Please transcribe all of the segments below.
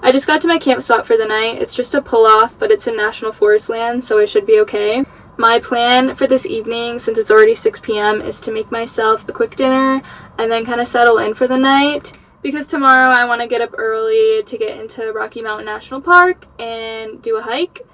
I just got to my camp spot for the night. It's just a pull-off, but it's in national forest land, so I should be okay. My plan for this evening, since it's already 6 p.m., is to make myself a quick dinner and then kind of settle in for the night, because tomorrow I want to get up early to get into Rocky Mountain National Park and do a hike.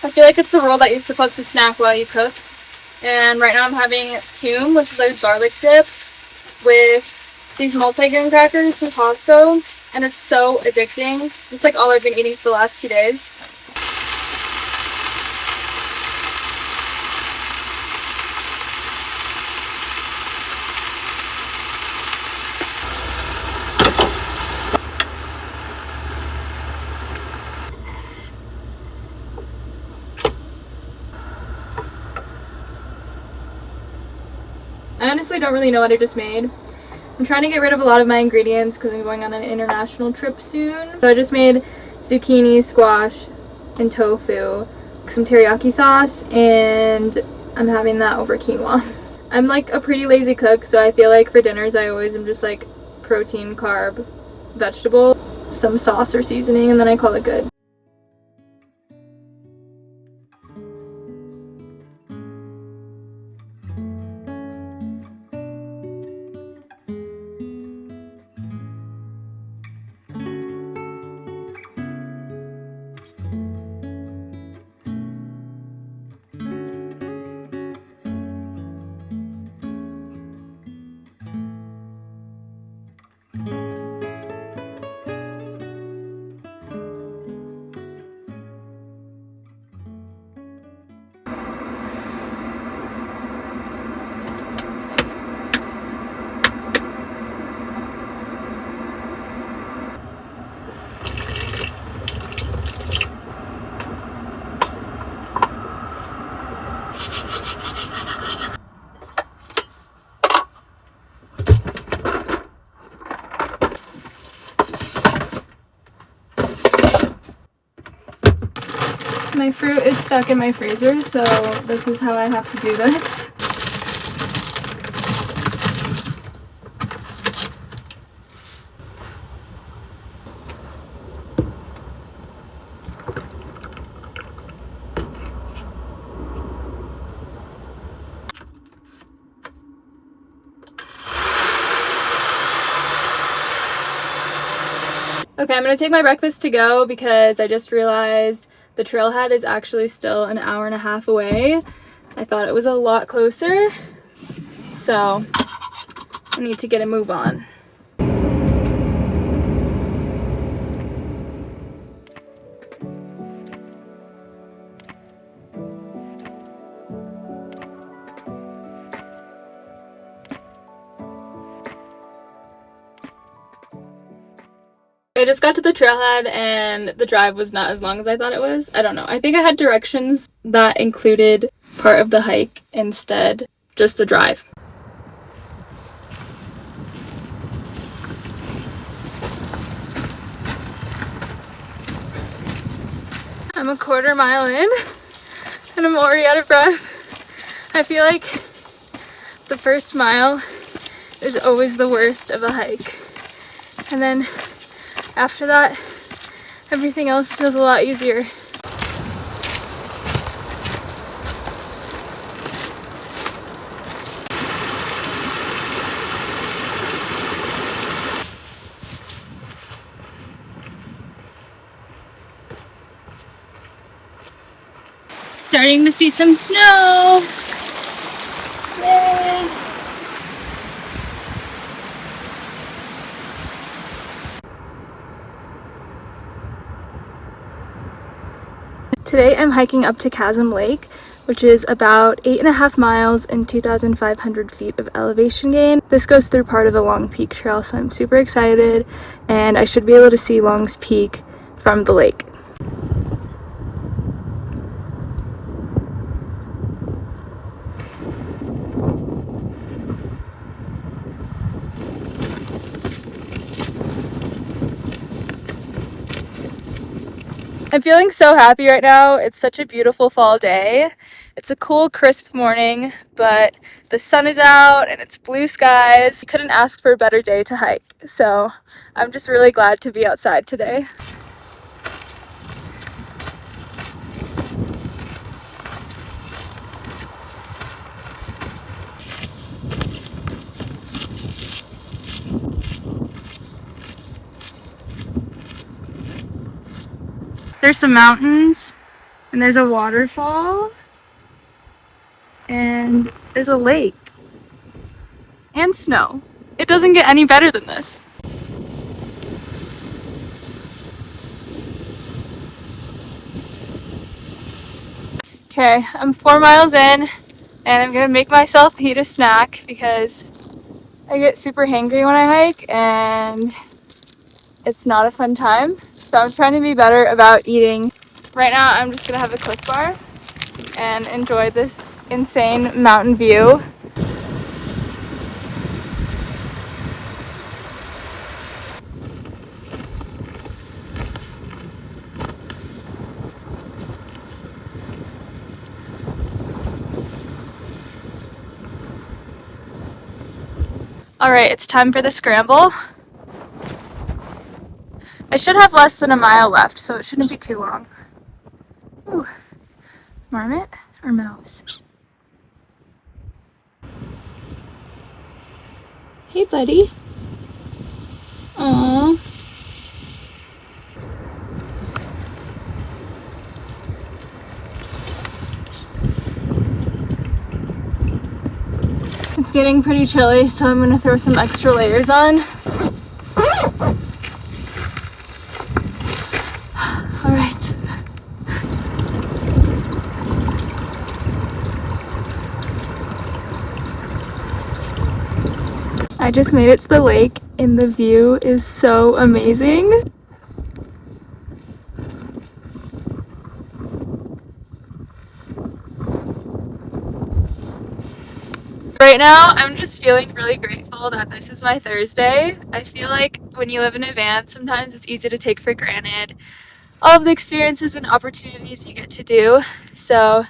I feel like it's a rule that you're supposed to snack while you cook. And right now I'm having tune, which is like a garlic dip with these multi-grain crackers from Costco. And it's so addicting. It's like all I've been eating for the last 2 days. I honestly don't really know what I just made. I'm trying to get rid of a lot of my ingredients because I'm going on an international trip soon. So I just made zucchini, squash, and tofu, some teriyaki sauce, and I'm having that over quinoa. I'm like a pretty lazy cook, so I feel like for dinners I always am just like protein, carb, vegetable, some sauce or seasoning, and then I call it good. My fruit is stuck in my freezer, so this is how I have to do this. Okay, I'm gonna take my breakfast to go because I just realized the trailhead is actually still an hour and a half away. I thought it was a lot closer, so I need to get a move on. I just got to the trailhead and the drive was not as long as I thought it was. I don't know. I think I had directions that included part of the hike instead, just the drive. I'm a quarter mile in and I'm already out of breath. I feel like the first mile is always the worst of a hike. And then after that, everything else feels a lot easier. Starting to see some snow. Yay! Today I'm hiking up to Chasm Lake, which is about 8.5 miles and 2,500 feet of elevation gain. This goes through part of a Long Peak trail, so I'm super excited, and I should be able to see Long's Peak from the lake. I'm feeling so happy right now. It's such a beautiful fall day. It's a cool, crisp morning, but the sun is out and it's blue skies. Couldn't ask for a better day to hike, so I'm just really glad to be outside today. There's some mountains, and there's a waterfall, and there's a lake, and snow. It doesn't get any better than this. Okay, I'm 4 miles in, and I'm gonna make myself eat a snack because I get super hangry when I hike, and it's not a fun time. So I'm trying to be better about eating. Right now, I'm just gonna have a Cliff Bar and enjoy this insane mountain view. All right, it's time for the scramble. I should have less than a mile left, so it shouldn't be too long. Ooh, marmot or mouse? Hey, buddy. Aww. It's getting pretty chilly, so I'm gonna throw some extra layers on. All right. I just made it to the lake, and the view is so amazing. Right now, I'm just feeling really grateful that this is my Thursday. I feel like when you live in a van, sometimes it's easy to take for granted all of the experiences and opportunities you get to do. So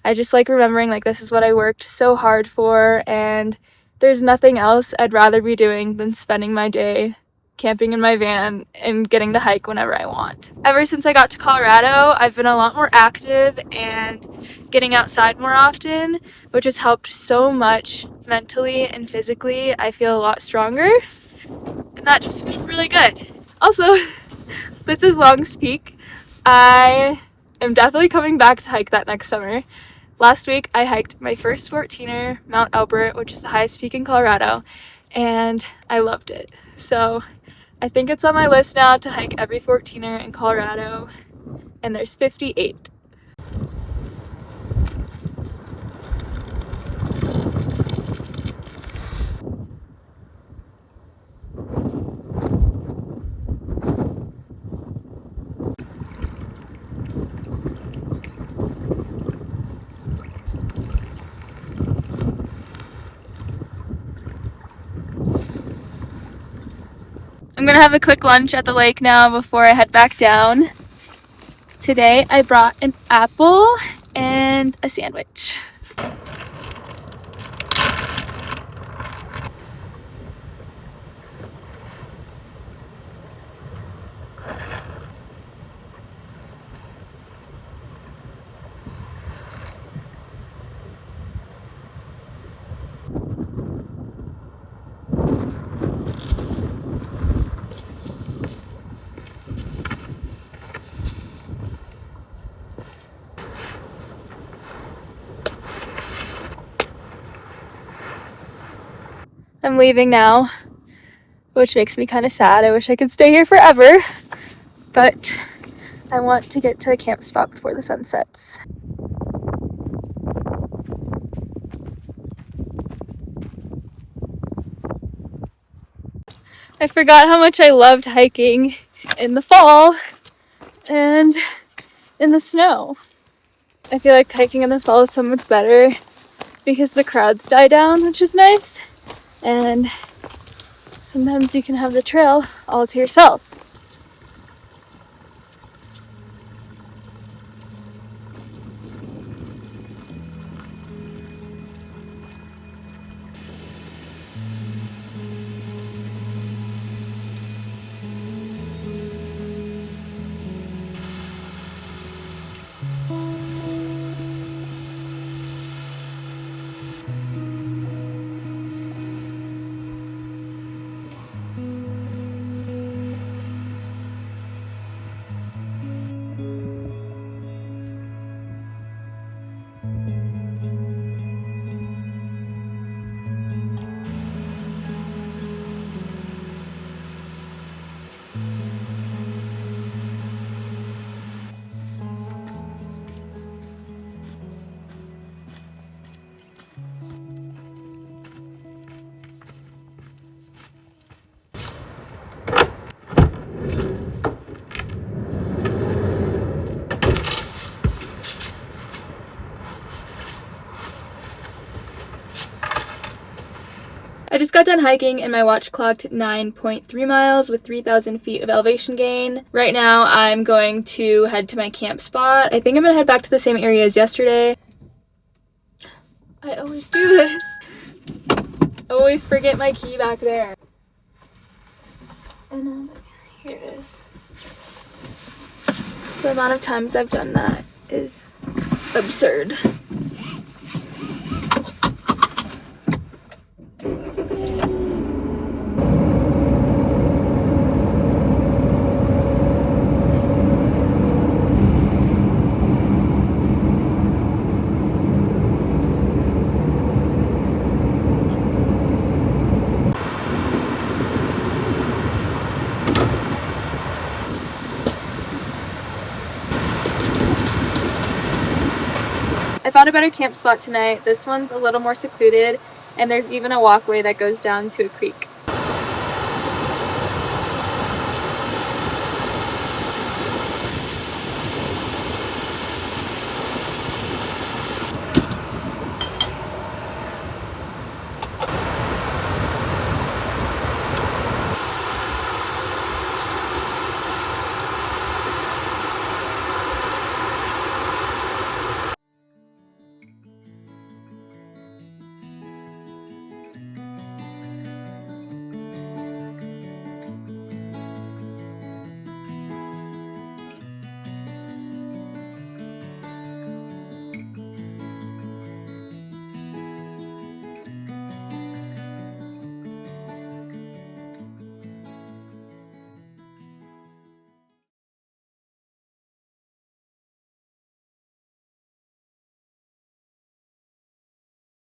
I just like remembering like this is what I worked so hard for, and there's nothing else I'd rather be doing than spending my day camping in my van and getting to hike whenever I want. Ever since I got to Colorado, I've been a lot more active and getting outside more often, which has helped so much mentally and physically. I feel a lot stronger, and that just feels really good. Also, this is Long's Peak. I am definitely coming back to hike that next summer. Last week, I hiked my first 14er, Mount Albert, which is the highest peak in Colorado, and I loved it. So I think it's on my list now to hike every 14er in Colorado, and there's 58. I'm gonna have a quick lunch at the lake now before I head back down. Today I brought an apple and a sandwich. I'm leaving now, which makes me kind of sad. I wish I could stay here forever, but I want to get to a camp spot before the sun sets. I forgot how much I loved hiking in the fall and in the snow. I feel like hiking in the fall is so much better because the crowds die down, which is nice, and sometimes you can have the trail all to yourself. I just got done hiking and my watch clocked 9.3 miles with 3,000 feet of elevation gain. Right now I'm going to head to my camp spot. I think I'm gonna head back to the same area as yesterday. I always do this. I always forget my key back there. And here it is. The amount of times I've done that is absurd. I found a better camp spot tonight. This one's a little more secluded, and there's even a walkway that goes down to a creek.